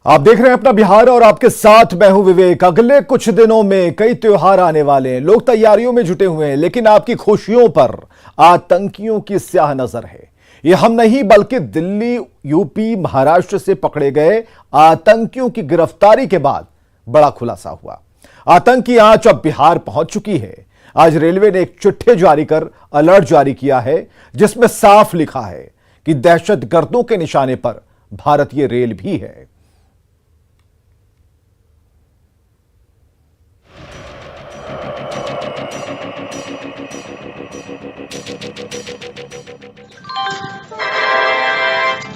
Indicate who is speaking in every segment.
Speaker 1: आप देख रहे हैं अपना बिहार और आपके साथ मैं हूं विवेक। अगले कुछ दिनों में कई त्योहार आने वाले हैं, लोग तैयारियों में जुटे हुए हैं, लेकिन आपकी खुशियों पर आतंकियों की स्याह नजर है। ये हम नहीं बल्कि दिल्ली, यूपी, महाराष्ट्र से पकड़े गए आतंकियों की गिरफ्तारी के बाद बड़ा खुलासा हुआ। आतंकी आंच अब बिहार पहुंच चुकी है। आज रेलवे ने एक चिट्ठी जारी कर अलर्ट जारी किया है, जिसमें साफ लिखा है कि दहशतगर्दों के निशाने पर भारतीय रेल भी है।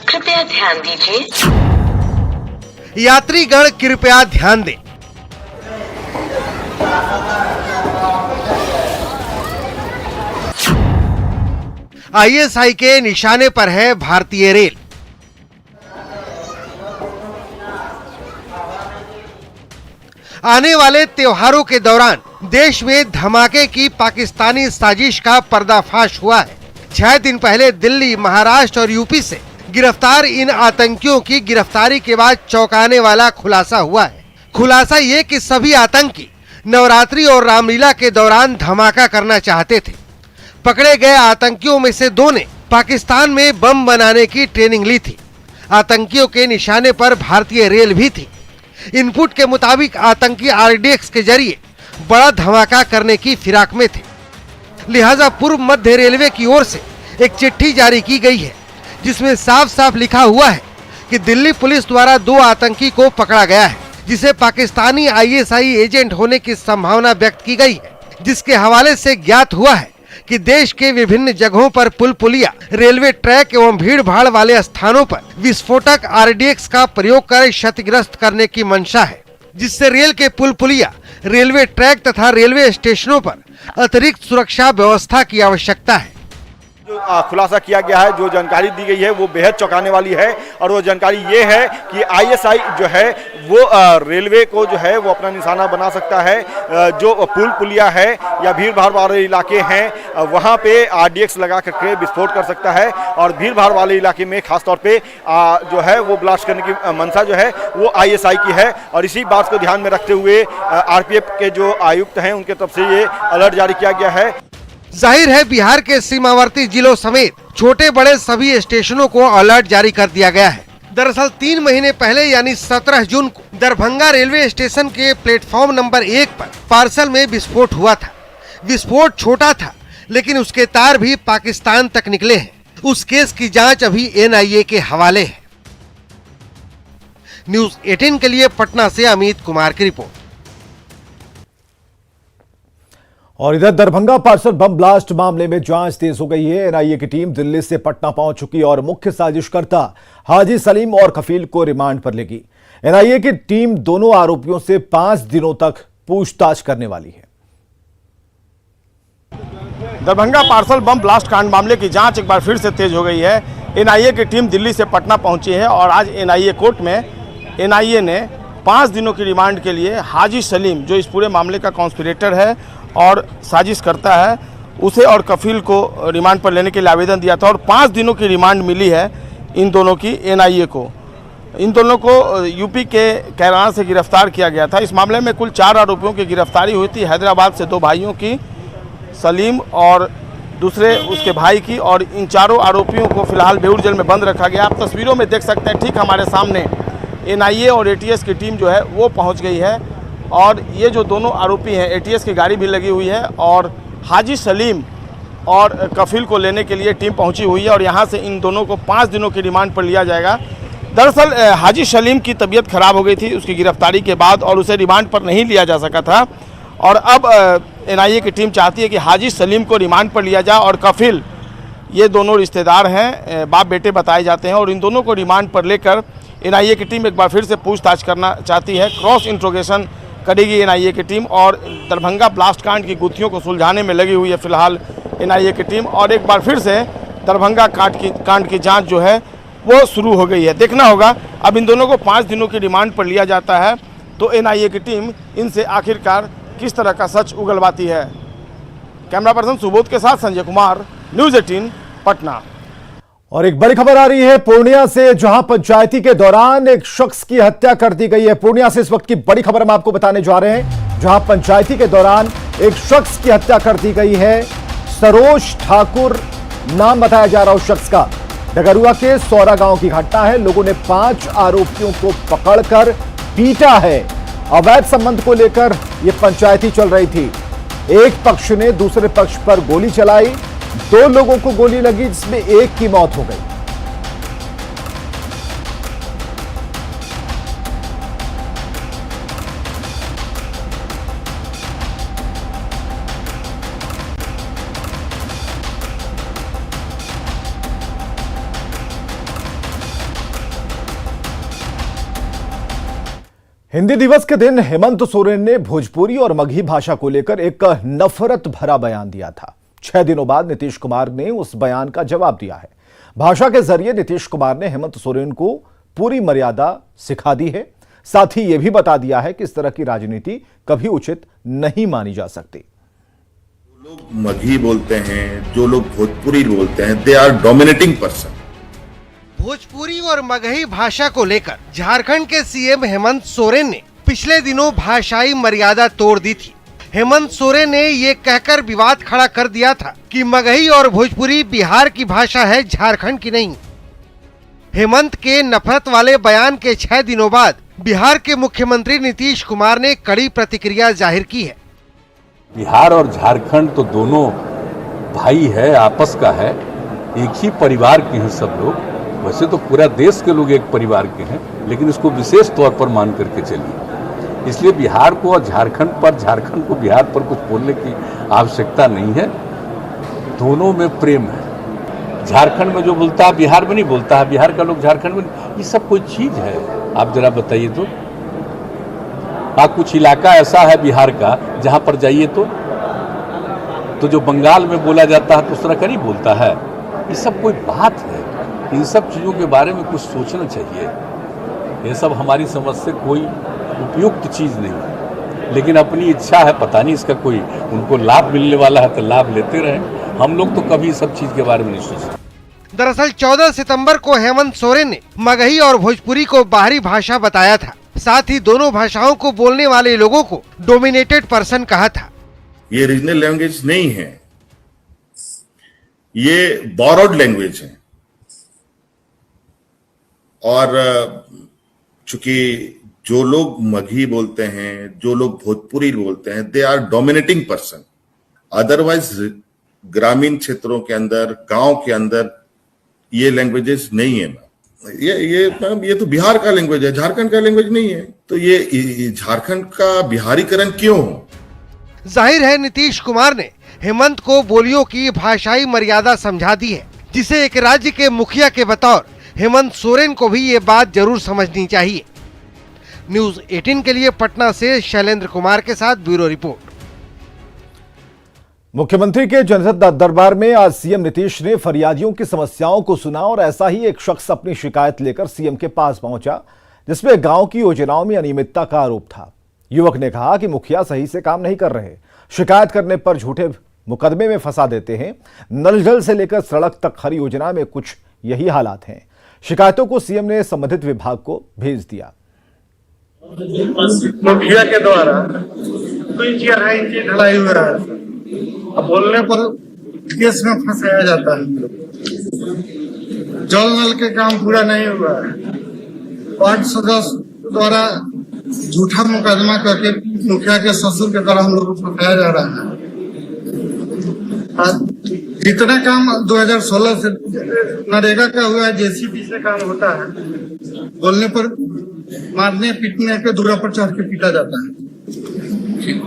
Speaker 2: कृपया ध्यान दीजिए।
Speaker 3: यात्रीगण कृपया ध्यान दें। आईएसआई के निशाने पर है भारतीय रेल। आने वाले त्योहारों के दौरान देश में धमाके की पाकिस्तानी साजिश का पर्दाफाश हुआ है। 6 दिन पहले दिल्ली, महाराष्ट्र और यूपी से गिरफ्तार इन आतंकियों की गिरफ्तारी के बाद चौंकाने वाला खुलासा हुआ है। खुलासा ये कि सभी आतंकी नवरात्रि और रामलीला के दौरान धमाका करना चाहते थे। पकड़े गए आतंकियों में से 2 ने पाकिस्तान में बम बनाने की ट्रेनिंग ली थी। आतंकियों के निशाने पर भारतीय रेल भी थी। इनपुट के मुताबिक आतंकी आरडीएक्स के जरिए बड़ा धमाका करने की फिराक में थे। लिहाजा पूर्व मध्य रेलवे की ओर से एक चिट्ठी जारी की गई है, जिसमें साफ साफ लिखा हुआ है कि दिल्ली पुलिस द्वारा 2 आतंकी को पकड़ा गया है, जिसे पाकिस्तानी आईएसआई एजेंट होने की संभावना व्यक्त की गई है। जिसके हवाले से ज्ञात हुआ है कि देश के विभिन्न जगहों पर पुल पुलिया, रेलवे ट्रैक एवं भीड़ भाड़ वाले स्थानों पर विस्फोटक आरडीएक्स का प्रयोग कर क्षतिग्रस्त करने की मंशा है, जिससे रेल के पुल पुलिया, रेलवे ट्रैक तथा रेलवे स्टेशनों पर अतिरिक्त सुरक्षा व्यवस्था की आवश्यकता है।
Speaker 4: जो खुलासा किया गया है, जो जानकारी दी गई है वो बेहद चौंकाने वाली है। और वो जानकारी ये है कि आईएसआई जो है वो रेलवे को जो है वो अपना निशाना बना सकता है। जो पुल पुलिया है या भीड़ भाड़ वाले इलाके हैं वहाँ पे आरडीएक्स लगा करके विस्फोट कर सकता है। और भीड़ भाड़ वाले इलाके में खासतौर पे जो है वो ब्लास्ट करने की मंशा जो है वो आईएसआई की है। और इसी बात को ध्यान में रखते हुए आरपीएफ के जो आयुक्त हैं उनके तरफ से ये अलर्ट जारी किया गया है।
Speaker 3: जाहिर है बिहार के सीमावर्ती जिलों समेत छोटे बड़े सभी स्टेशनों को अलर्ट जारी कर दिया गया है। दरअसल 3 महीने पहले यानी 17 जून को दरभंगा रेलवे स्टेशन के प्लेटफॉर्म नंबर 1 पर पार्सल में विस्फोट हुआ था। विस्फोट छोटा था, लेकिन उसके तार भी पाकिस्तान तक निकले हैं। उस केस की जांच अभी एनआईए के हवाले है। न्यूज़ 18 के लिए पटना से अमित कुमार की रिपोर्ट।
Speaker 1: और इधर दरभंगा पार्सल बम ब्लास्ट मामले में जांच तेज हो गई है। एनआईए की टीम दिल्ली से पटना पहुंच चुकी और मुख्य साजिशकर्ता हाजी सलीम और कफील को रिमांड पर लेगी। एनआईए की टीम दोनों आरोपियों से 5 दिनों तक पूछताछ करने वाली है।
Speaker 5: दरभंगा पार्सल बम ब्लास्ट कांड मामले की जांच एक बार फिर से तेज हो गई है। एनआईए की टीम दिल्ली से पटना पहुंची है और आज एनआईए कोर्ट में एनआईए ने 5 दिनों की रिमांड के लिए हाजी सलीम, जो इस पूरे मामले का कॉन्स्पिरेटर है और साजिश करता है, उसे और कफील को रिमांड पर लेने के लिए आवेदन दिया था। और 5 दिनों की रिमांड मिली है इन दोनों की एनआईए को। इन दोनों को यूपी के कैराना से गिरफ्तार किया गया था। इस मामले में कुल 4 आरोपियों की गिरफ्तारी हुई थी। हैदराबाद से 2 भाइयों की, सलीम और दूसरे उसके भाई की। और इन चारों आरोपियों को फिलहाल बेऊर जेल में बंद रखा गया। आप तस्वीरों में देख सकते हैं, ठीक हमारे सामने एनआईए और एटीएस की टीम जो है वो पहुँच गई है। और ये जो दोनों आरोपी हैं, एटीएस की गाड़ी भी लगी हुई है और हाजी सलीम और कफील को लेने के लिए टीम पहुंची हुई है। और यहां से इन दोनों को 5 दिनों की रिमांड पर लिया जाएगा। दरअसल हाजी सलीम की तबीयत खराब हो गई थी उसकी गिरफ्तारी के बाद और उसे रिमांड पर नहीं लिया जा सका था। और अब एनआईए की टीम चाहती है कि हाजी सलीम को रिमांड पर लिया जाए। और कफील, ये दोनों रिश्तेदार हैं, बाप बेटे बताए जाते हैं। और इन दोनों को रिमांड पर लेकर एनआईए की टीम एक बार फिर से पूछताछ करना चाहती है। क्रॉस इंट्रोगेशन करेगी एनआईए की टीम। और दरभंगा ब्लास्ट कांड की गुत्थियों को सुलझाने में लगी हुई है फिलहाल एनआईए की टीम। और एक बार फिर से दरभंगा कांड की जांच जो है वो शुरू हो गई है। देखना होगा अब इन दोनों को 5 दिनों की रिमांड पर लिया जाता है तो एनआईए की टीम इनसे आखिरकार किस तरह का सच उगलवाती है। कैमरा पर्सन सुबोध के साथ संजय कुमार, न्यूज़ 18 पटना।
Speaker 1: और एक बड़ी खबर आ रही है पूर्णिया से, जहां पंचायती के दौरान एक शख्स की हत्या कर दी गई है। पूर्णिया से इस वक्त की बड़ी खबर हम आपको बताने जा रहे हैं, जहां पंचायती के दौरान एक शख्स की हत्या कर दी गई है। सरोज ठाकुर नाम बताया जा रहा उस शख्स का। डगरुआ के सौरा गांव की घटना है। लोगों ने 5 आरोपियों को पकड़कर पीटा है। अवैध संबंध को लेकर यह पंचायती चल रही थी। एक पक्ष ने दूसरे पक्ष पर गोली चलाई। 2 लोगों को गोली लगी, जिसमें एक की मौत हो गई। हिंदी दिवस के दिन हेमंत सोरेन ने भोजपुरी और मगही भाषा को लेकर एक नफरत भरा बयान दिया था। 6 दिनों बाद नीतीश कुमार ने उस बयान का जवाब दिया है। भाषा के जरिए नीतीश कुमार ने हेमंत सोरेन को पूरी मर्यादा सिखा दी है। साथ ही यह भी बता दिया है कि इस तरह की राजनीति कभी उचित नहीं मानी जा सकती।
Speaker 6: जो लोग मगही बोलते हैं, जो लोग भोजपुरी बोलते हैं, they are dominating person.
Speaker 3: Bhojpuri और मगही भाषा को लेकर झारखंड के सीएम हेमंत सोरेन ने पिछले दिनों भाषाई मर्यादा तोड़ दी थी। हेमंत सोरेन ने ये कहकर विवाद खड़ा कर दिया था कि मगही और भोजपुरी बिहार की भाषा है, झारखंड की नहीं। हेमंत के नफरत वाले बयान के 6 दिनों बाद बिहार के मुख्यमंत्री नीतीश कुमार ने कड़ी प्रतिक्रिया जाहिर की है।
Speaker 7: बिहार और झारखंड तो दोनों भाई है, आपस का है, एक ही परिवार के हैं सब लोग। वैसे तो पूरा देश के लोग एक परिवार के हैं, लेकिन इसको विशेष तौर पर मान करके चलिए। इसलिए बिहार को और झारखंड पर, झारखंड को बिहार पर कुछ बोलने की आवश्यकता नहीं है। दोनों में प्रेम है। झारखंड में जो बोलता है बिहार में नहीं बोलता है, बिहार का लोग झारखंड में, ये सब कोई चीज है? आप जरा बताइए तो। कुछ इलाका ऐसा है बिहार का जहां पर जाइए तो जो बंगाल में बोला जाता है तो उस तरह का नहीं बोलता है। ये सब कोई बात है? इन सब चीजों के बारे में कुछ सोचना चाहिए। ये सब हमारी समझ से कोई उपयुक्त चीज नहीं, लेकिन अपनी इच्छा है, पता नहीं इसका कोई उनको लाभ मिलने वाला है तो लाभ लेते रहे। हम लोग तो कभी सब चीज के बारे में नहीं सोचते।
Speaker 3: दरअसल 14 सितंबर को हेमंत सोरेन ने मगही और भोजपुरी को बाहरी भाषा बताया था। साथ ही दोनों भाषाओं को बोलने वाले लोगों को डोमिनेटेड पर्सन कहा था।
Speaker 6: ये रीजनल लैंग्वेज नहीं है, ये बोरोड लैंग्वेज है। और चूंकि जो लोग मगही बोलते हैं, जो लोग भोजपुरी बोलते हैं, they are dominating person. Otherwise ग्रामीण क्षेत्रों के अंदर, गांव के अंदर ये लैंग्वेजेस नहीं है। ये तो बिहार का लैंग्वेज है, झारखंड का लैंग्वेज नहीं है। तो ये झारखंड का बिहारीकरण क्यों हो?
Speaker 3: जाहिर है नीतीश कुमार ने हेमंत को बोलियों की भाषाई मर्यादा समझा दी है, जिसे एक राज्य के मुखिया के बतौर हेमंत सोरेन को भी ये बात जरूर समझनी चाहिए। न्यूज़ 18 के लिए पटना से शैलेंद्र कुमार के साथ ब्यूरो रिपोर्ट।
Speaker 1: मुख्यमंत्री के जनता दरबार में आज सीएम नीतीश ने फरियादियों की समस्याओं को सुना और ऐसा ही एक शख्स अपनी शिकायत लेकर सीएम के पास पहुंचा, जिसमें गांव की योजनाओं में अनियमितता का आरोप था। युवक ने कहा कि मुखिया सही से काम नहीं कर रहे, शिकायत करने पर झूठे मुकदमे में फंसा देते हैं। नल जल से लेकर सड़क तक हर योजना में कुछ यही हालात हैं। शिकायतों को सीएम ने संबंधित विभाग को भेज दिया।
Speaker 8: मुखिया के द्वारा 2 इंच या 2.5 इंच ढलाई हुआ है, अब बोलने पर केस में फंसाया जाता है। जल नल के काम पूरा नहीं हुआ है, वार्ड सदस्य द्वारा झूठा मुकदमा करके मुखिया के ससुर के द्वारा हम लोग को फंसाया जा रहा है। जितना काम 2016 से नरेगा का हुआ है, जेसीबी से काम होता है, बोलने पर मारने पीटने के दूरा पर चढ़ के पीटा जाता है।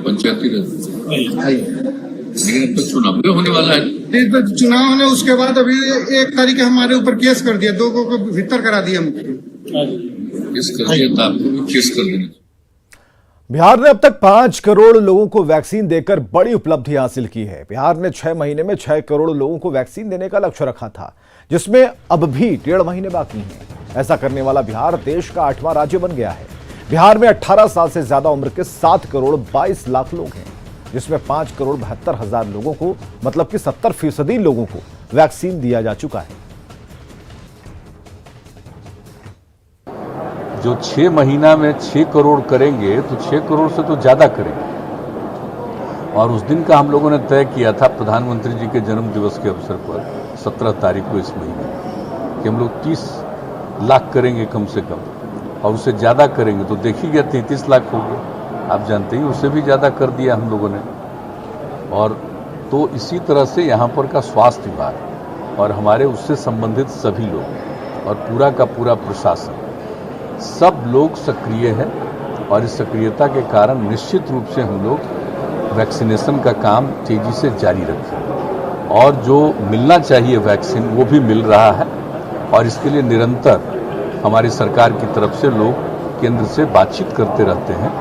Speaker 9: पंचायती लेकिन तो चुनाव होने वाला है।
Speaker 8: तो चुनाव होने उसके बाद अभी 1 तारीख हमारे ऊपर केस कर दिया, 2 को भीतर करा दिया।
Speaker 9: केस कर दिया तो आपको भी केस कर देना।
Speaker 1: बिहार ने अब तक 5 करोड़ लोगों को वैक्सीन देकर बड़ी उपलब्धि हासिल की है। बिहार ने 6 महीने में 6 करोड़ लोगों को वैक्सीन देने का लक्ष्य रखा था, जिसमें अब भी 1.5 महीने बाकी हैं। ऐसा करने वाला बिहार देश का 8वां राज्य बन गया है। बिहार में 18 साल से ज्यादा उम्र के 7 करोड़ 22 लाख लोग हैं, जिसमें 5 करोड़ 72 हजार लोगों को, मतलब कि 70% लोगों को वैक्सीन दिया जा चुका है।
Speaker 7: जो 6 महीना में 6 करोड़ करेंगे तो 6 करोड़ से तो ज़्यादा करेंगे। और उस दिन का हम लोगों ने तय किया था प्रधानमंत्री जी के जन्म दिवस के अवसर पर 17 तारीख को इस महीने कि हम लोग 30 लाख करेंगे कम से कम, और उससे ज़्यादा करेंगे तो देखिए 33 लाख हो गए। आप जानते ही उससे भी ज़्यादा कर दिया हम लोगों ने। और तो इसी तरह से यहाँ पर का स्वास्थ्य विभाग और हमारे उससे संबंधित सभी लोग और पूरा का पूरा प्रशासन, सब लोग सक्रिय हैं और इस सक्रियता के कारण निश्चित रूप से हम लोग वैक्सीनेशन का काम तेजी से जारी रखें और जो मिलना चाहिए वैक्सीन वो भी मिल रहा है। और इसके लिए निरंतर हमारी सरकार की तरफ से लोग केंद्र से बातचीत करते रहते हैं।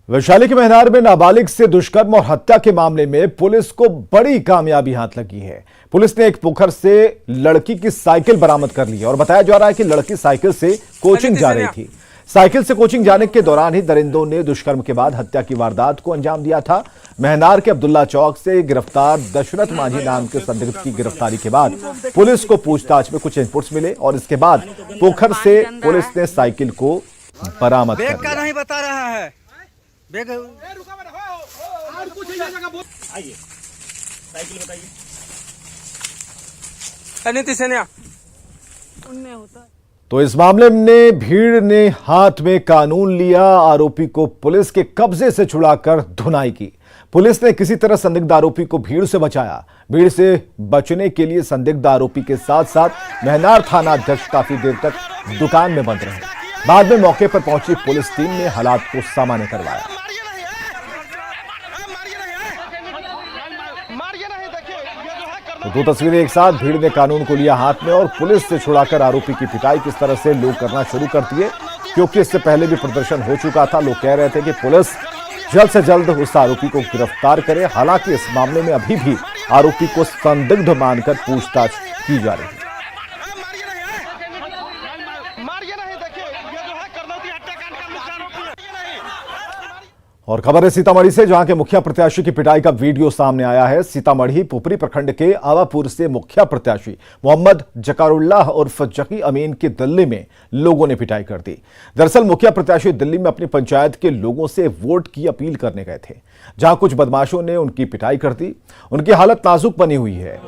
Speaker 1: वैशाली के महनार में नाबालिग से दुष्कर्म और हत्या के मामले में पुलिस को बड़ी कामयाबी हाथ लगी है। पुलिस ने एक पोखर से लड़की की साइकिल बरामद कर ली है और बताया जा रहा है कि लड़की साइकिल से कोचिंग जा रही थी। साइकिल से कोचिंग जाने के दौरान ही दरिंदों ने दुष्कर्म के बाद हत्या की वारदात को अंजाम दिया था। महनार के अब्दुल्ला चौक से गिरफ्तार दशरथ मांझी नाम के संदिग्ध की गिरफ्तारी के बाद पुलिस को पूछताछ में कुछ इनपुट्स मिले और इसके बाद पोखर से पुलिस ने साइकिल को बरामद कर लिया।
Speaker 10: नहीं बता रहा है
Speaker 1: तो इस मामले में भीड़ ने हाथ में कानून लिया। आरोपी को पुलिस के कब्जे से छुड़ाकर धुनाई की। पुलिस ने किसी तरह संदिग्ध आरोपी को भीड़ से बचाया। भीड़ से बचने के लिए संदिग्ध आरोपी के साथ साथ महनार थाना अध्यक्ष काफी देर तक दुकान में बंद रहे। बाद में मौके पर पहुंची पुलिस टीम ने हालात को सामान्य करवाया। तो 2 तस्वीरें एक साथ। भीड़ ने कानून को लिया हाथ में और पुलिस से छुड़ाकर आरोपी की पिटाई किस तरह से लोग करना शुरू कर दिए, क्योंकि इससे पहले भी प्रदर्शन हो चुका था। लोग कह रहे थे कि पुलिस जल्द से जल्द उस आरोपी को गिरफ्तार करे। हालांकि इस मामले में अभी भी आरोपी को संदिग्ध मानकर पूछताछ की जा रही है। और खबर है सीतामढ़ी से, जहां के मुखिया प्रत्याशी की पिटाई का वीडियो सामने आया है। सीतामढ़ी पुपरी प्रखंड के आवापुर से मुखिया प्रत्याशी मोहम्मद जकारुल्लाह उर्फ जकी अमीन की दिल्ली में लोगों ने पिटाई कर दी। दरअसल मुखिया प्रत्याशी दिल्ली में अपनी पंचायत के लोगों से वोट की अपील करने गए थे, जहां कुछ बदमाशों ने उनकी पिटाई कर दी। उनकी हालत नाजुक बनी हुई है।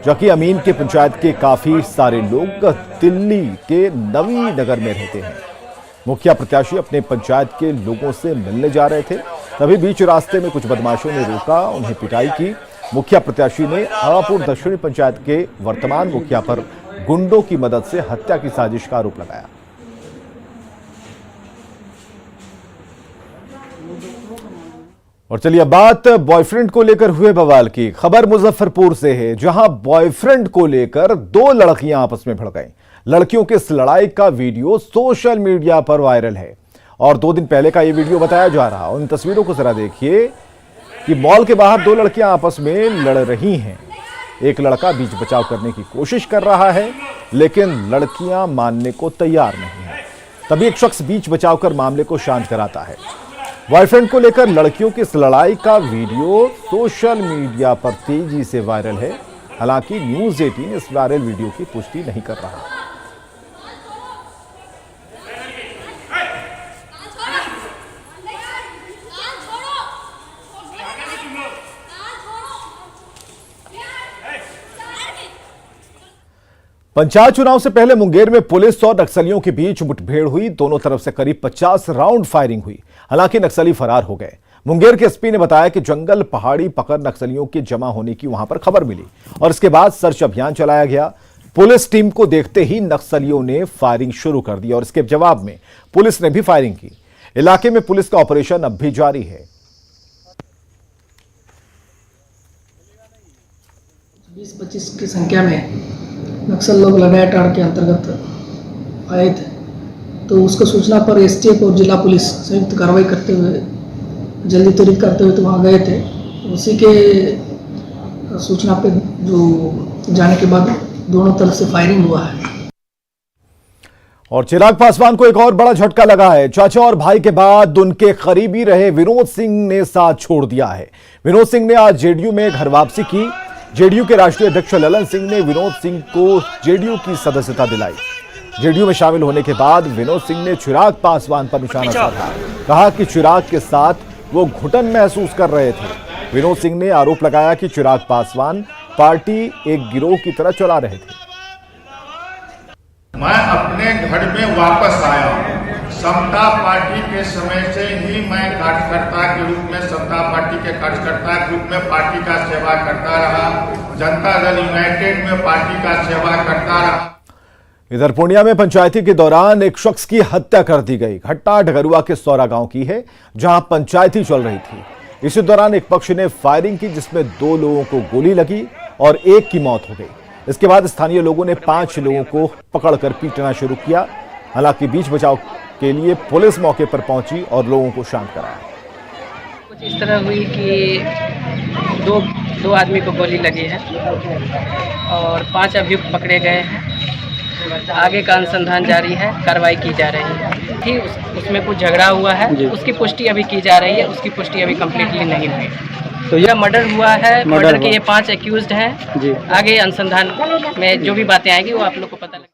Speaker 1: जकी अमीन के पंचायत के काफी सारे लोग दिल्ली के नवी नगर में रहते हैं। मुखिया प्रत्याशी अपने पंचायत के लोगों से मिलने जा रहे थे, तभी बीच रास्ते में कुछ बदमाशों ने रोका, उन्हें पिटाई की। मुखिया प्रत्याशी ने आवापुर दक्षिणी पंचायत के वर्तमान मुखिया पर गुंडों की मदद से हत्या की साजिश का आरोप लगाया। और चलिए बात बॉयफ्रेंड को लेकर हुए बवाल की। खबर मुजफ्फरपुर से है, जहां बॉयफ्रेंड को लेकर 2 लड़कियां आपस में भिड़ गईं। लड़कियों की इस लड़ाई का वीडियो सोशल मीडिया पर वायरल है और 2 दिन पहले का यह वीडियो बताया जा रहा है। उन तस्वीरों को जरा देखिए कि मॉल के बाहर 2 लड़कियां आपस में लड़ रही हैं। एक लड़का बीच बचाव करने की कोशिश कर रहा है, लेकिन लड़कियां मानने को तैयार नहीं है। तभी एक शख्स बीच बचाव कर मामले को शांत कराता है। बॉयफ्रेंड को लेकर लड़कियों की इस लड़ाई का वीडियो सोशल मीडिया पर तेजी से वायरल है। हालांकि न्यूज़ 18 इस वायरल वीडियो की पुष्टि नहीं कर रहा। पंचायत चुनाव से पहले मुंगेर में पुलिस और नक्सलियों के बीच मुठभेड़ हुई। दोनों तरफ से करीब 50 राउंड फायरिंग हुई। हालांकि नक्सली फरार हो गए। मुंगेर के एसपी ने बताया कि जंगल पहाड़ी पकड़ नक्सलियों के जमा होने की वहां पर खबर मिली और इसके बाद सर्च अभियान चलाया गया। पुलिस टीम को देखते ही नक्सलियों ने फायरिंग शुरू कर दी और इसके जवाब में पुलिस ने भी फायरिंग की। इलाके में पुलिस का ऑपरेशन अब भी जारी है।
Speaker 11: 20-25 की संख्या में नक्सल लोग लगाए टाड़ के अंतर्गत आए थे, तो उसको सूचना पर एसटीएफ और जिला पुलिस संयुक्त कार्रवाई करते हुए जल्दी त्वरित करते हुए तो वहाँ गए थे। उसी के सूचना पे जो जाने के बाद दोनों तरफ से फायरिंग हुआ है।
Speaker 1: और चिराग पासवान को एक और बड़ा झटका लगा है। चाचा और भाई के बाद उनके करीबी रहे विनोद सिंह ने साथ छोड़ दिया है। विनोद सिंह ने आज जेडीयू में घर वापसी की। जेडीयू के राष्ट्रीय अध्यक्ष ललन सिंह ने विनोद सिंह को जेडीयू की सदस्यता दिलाई। जेडीयू में शामिल होने के बाद विनोद सिंह ने चिराग पासवान पर निशाना साधा। कहा कि चिराग के साथ वो घुटन महसूस कर रहे थे। विनोद सिंह ने आरोप लगाया कि चिराग पासवान पार्टी एक गिरोह की तरह चला रहे थे।
Speaker 10: मैं अपने घर में वापस आया हूं। समता पार्टी के समय से ही मैं कार्यकर्ता के रूप में, समता पार्टी के कार्यकर्ता के रूप में पार्टी का सेवा करता रहा। जनता दल यूनाइटेड में पार्टी का सेवा करता रहा।
Speaker 1: इधर पूर्णिया में पंचायती के दौरान एक शख्स की हत्या कर दी गई। घटना ढगरुआ के सौरा गांव की है, जहां पंचायती चल रही थी। इसी दौरान एक पक्ष ने फायरिंग की, जिसमें 2 लोगों को गोली लगी और एक की मौत हो गई। इसके बाद स्थानीय लोगों ने 5 लोगों को पकड़कर पीटना शुरू किया। हालांकि बीच बचाव के लिए पुलिस मौके पर पहुंची और लोगों को शांत कराया।
Speaker 12: कुछ इस तरह हुई कि दो आदमी को गोली लगी है और 5 अभियुक्त पकड़े गए हैं। आगे का अनुसंधान जारी है, कार्रवाई की जा रही है। कि उसमें कुछ झगड़ा हुआ है, उसकी पुष्टि अभी की जा रही है। उसकी पुष्टि अभी कम्प्लीटली नहीं हुई। तो यह मर्डर हुआ है। मर्डर के ये 5 एक्यूज्ड हैं। आगे अनुसंधान में जो भी बातें आएंगी वो आप लोग को पता लगे।